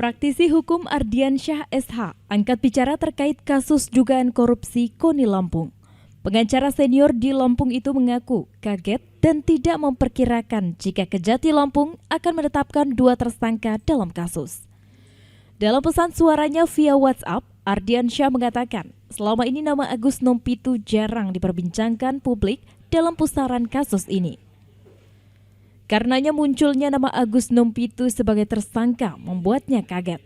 Praktisi hukum Ardiansyah SH angkat bicara terkait kasus dugaan korupsi KONI Lampung. Pengacara senior di Lampung itu mengaku kaget dan tidak memperkirakan jika Kejati Lampung akan menetapkan 2 tersangka dalam kasus. Dalam pesan suaranya via WhatsApp, Ardiansyah mengatakan selama ini nama Agus Nompitu jarang diperbincangkan publik dalam pusaran kasus ini. Karenanya munculnya nama Agus Nompitu sebagai tersangka membuatnya kaget.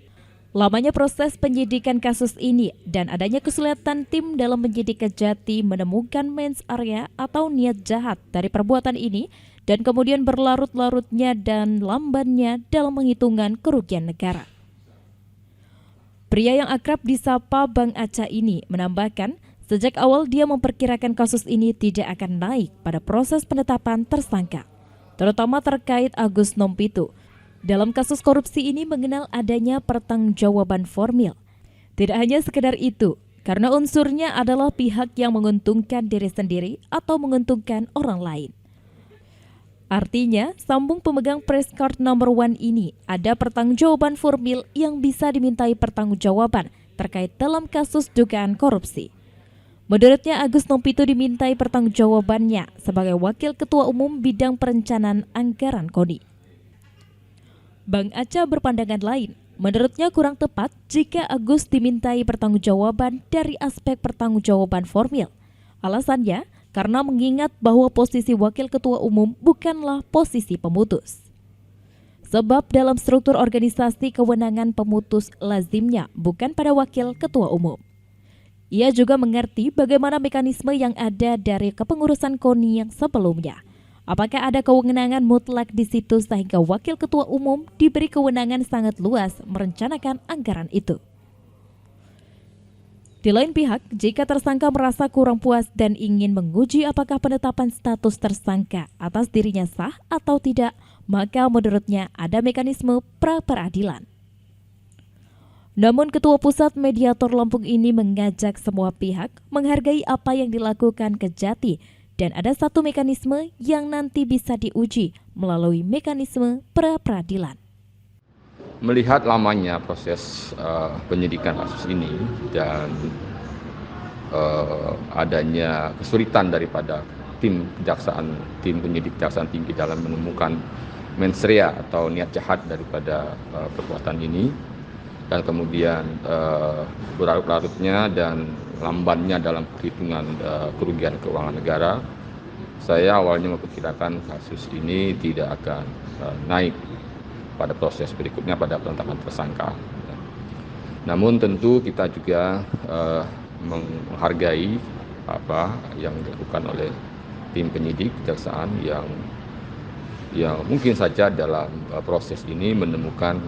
Lamanya proses penyidikan kasus ini dan adanya kesulitan tim dalam penyidik Kejati menemukan mens area atau niat jahat dari perbuatan ini dan kemudian berlarut-larutnya dan lambannya dalam penghitungan kerugian negara. Pria yang akrab disapa Bang Aca ini menambahkan sejak awal dia memperkirakan kasus ini tidak akan naik pada proses penetapan tersangka, terutama terkait Agus Nompitu. Dalam kasus korupsi ini mengenal adanya pertanggungjawaban formil. Tidak hanya sekedar itu, karena unsurnya adalah pihak yang menguntungkan diri sendiri atau menguntungkan orang lain. Artinya, sambung pemegang press card number 1 ini ada pertanggungjawaban formil yang bisa dimintai pertanggungjawaban terkait dalam kasus dugaan korupsi. Menurutnya, Agus Nompitu dimintai pertanggungjawabannya sebagai Wakil Ketua Umum Bidang Perencanaan Anggaran KONI. Bang Aca berpandangan lain. Menurutnya kurang tepat jika Agus dimintai pertanggungjawaban dari aspek pertanggungjawaban formil. Alasannya, karena mengingat bahwa posisi Wakil Ketua Umum bukanlah posisi pemutus. Sebab dalam struktur organisasi kewenangan pemutus lazimnya bukan pada Wakil Ketua Umum. Ia juga mengerti bagaimana mekanisme yang ada dari kepengurusan KONI yang sebelumnya. Apakah ada kewenangan mutlak di situ sehingga Wakil Ketua Umum diberi kewenangan sangat luas merencanakan anggaran itu. Di lain pihak, jika tersangka merasa kurang puas dan ingin menguji apakah penetapan status tersangka atas dirinya sah atau tidak, maka menurutnya ada mekanisme pra-peradilan. Namun Ketua Pusat Mediator Lampung ini mengajak semua pihak menghargai apa yang dilakukan Kejati dan ada satu mekanisme yang nanti bisa diuji melalui mekanisme pra-peradilan. Melihat lamanya proses penyidikan kasus ini dan adanya kesulitan daripada tim penyidik Kejaksaan Tinggi dalam menemukan mens rea atau niat jahat daripada perbuatan ini, dan kemudian berlarut-larutnya dan lambannya dalam perhitungan kerugian keuangan negara, saya awalnya memperkirakan kasus ini tidak akan naik pada proses berikutnya pada penetapan tersangka. Namun tentu kita juga menghargai apa yang dilakukan oleh tim penyidik kejaksaan yang mungkin saja dalam proses ini menemukan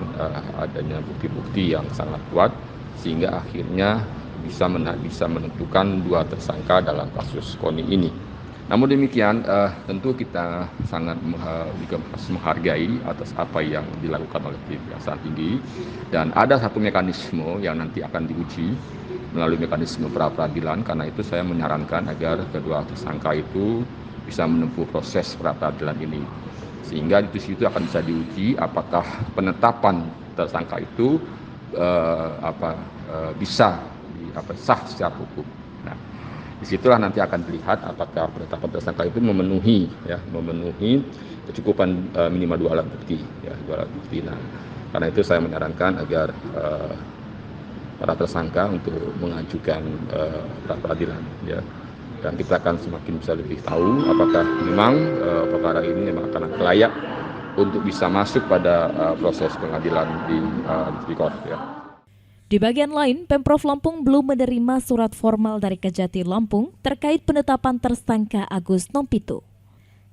adanya bukti-bukti yang sangat kuat sehingga akhirnya bisa menentukan 2 tersangka dalam kasus KONI ini. Namun demikian, tentu kita sangat menghargai atas apa yang dilakukan oleh Kejaksaan Tinggi, dan ada satu mekanisme yang nanti akan diuji melalui mekanisme pra-peradilan. Karena itu saya menyarankan agar kedua tersangka itu bisa menempuh proses pra-peradilan ini, sehingga di situ akan bisa diuji apakah penetapan tersangka itu bisa sah secara hukum. Nah, disitulah nanti akan dilihat apakah penetapan tersangka itu memenuhi kecukupan minimal 2 alat bukti. Nah, karena itu saya menyarankan agar para tersangka untuk mengajukan pra-peradilan, ya. Dan kita akan semakin bisa lebih tahu apakah memang perkara ini memang akan layak untuk bisa masuk pada proses pengadilan di Tipikor, ya. Di bagian lain, Pemprov Lampung belum menerima surat formal dari Kejati Lampung terkait penetapan tersangka Agus Nompitu.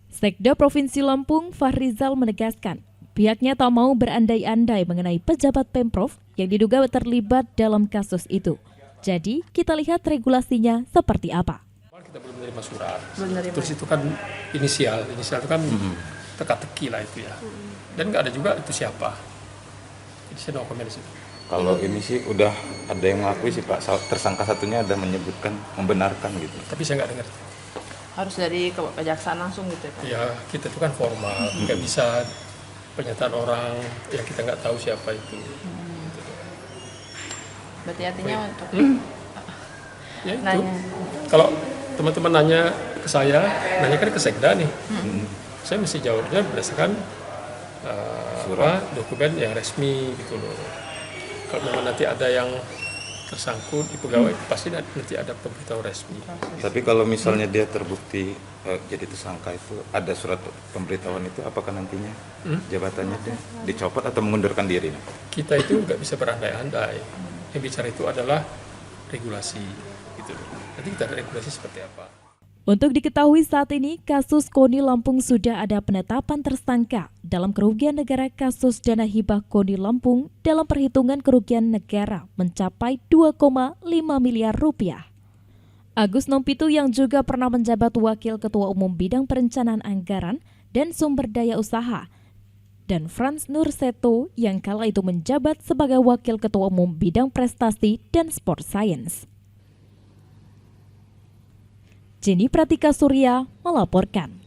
Sekda Provinsi Lampung, Fahrizal, menegaskan pihaknya tak mau berandai-andai mengenai pejabat Pemprov yang diduga terlibat dalam kasus itu. Jadi, kita lihat regulasinya seperti apa. Kita belum menerima surat, terus itu kan inisial itu kan teka-teki lah itu ya. Dan nggak ada juga itu siapa. Jadi saya no comment di situ. Kalau ini sih udah ada yang mengakui sih Pak, tersangka satunya ada menyebutkan, membenarkan gitu. Tapi saya nggak dengar. Harus dari kejaksaan langsung gitu ya Pak? Ya kita itu kan formal, nggak bisa pernyataan orang yang kita nggak tahu siapa itu. Berarti artinya untuk Ya itu. nanya. Kalau teman-teman nanya ke saya, nanya kan ke Sekda nih. Saya mesti jawabnya berdasarkan dokumen yang resmi gitu loh. Kalau memang nanti ada yang tersangkut di pegawai, pasti nanti ada pemberitahuan resmi. Tapi kalau misalnya dia terbukti jadi tersangka itu ada surat pemberitahuan itu, apakah nantinya jabatannya dia dicopot atau mengundurkan diri? Kita itu nggak bisa berandai-andai. Yang bicara itu adalah regulasi gitu loh. Nanti kita ada regulasi seperti apa. Untuk diketahui saat ini, kasus KONI Lampung sudah ada penetapan tersangka dalam kerugian negara kasus dana hibah KONI Lampung dalam perhitungan kerugian negara mencapai 2,5 miliar rupiah. Agus Nompitu yang juga pernah menjabat Wakil Ketua Umum Bidang Perencanaan Anggaran dan Sumber Daya Usaha, dan Frans Nurseto yang kala itu menjabat sebagai Wakil Ketua Umum Bidang Prestasi dan Sport Science. Jenny Pratika Surya melaporkan.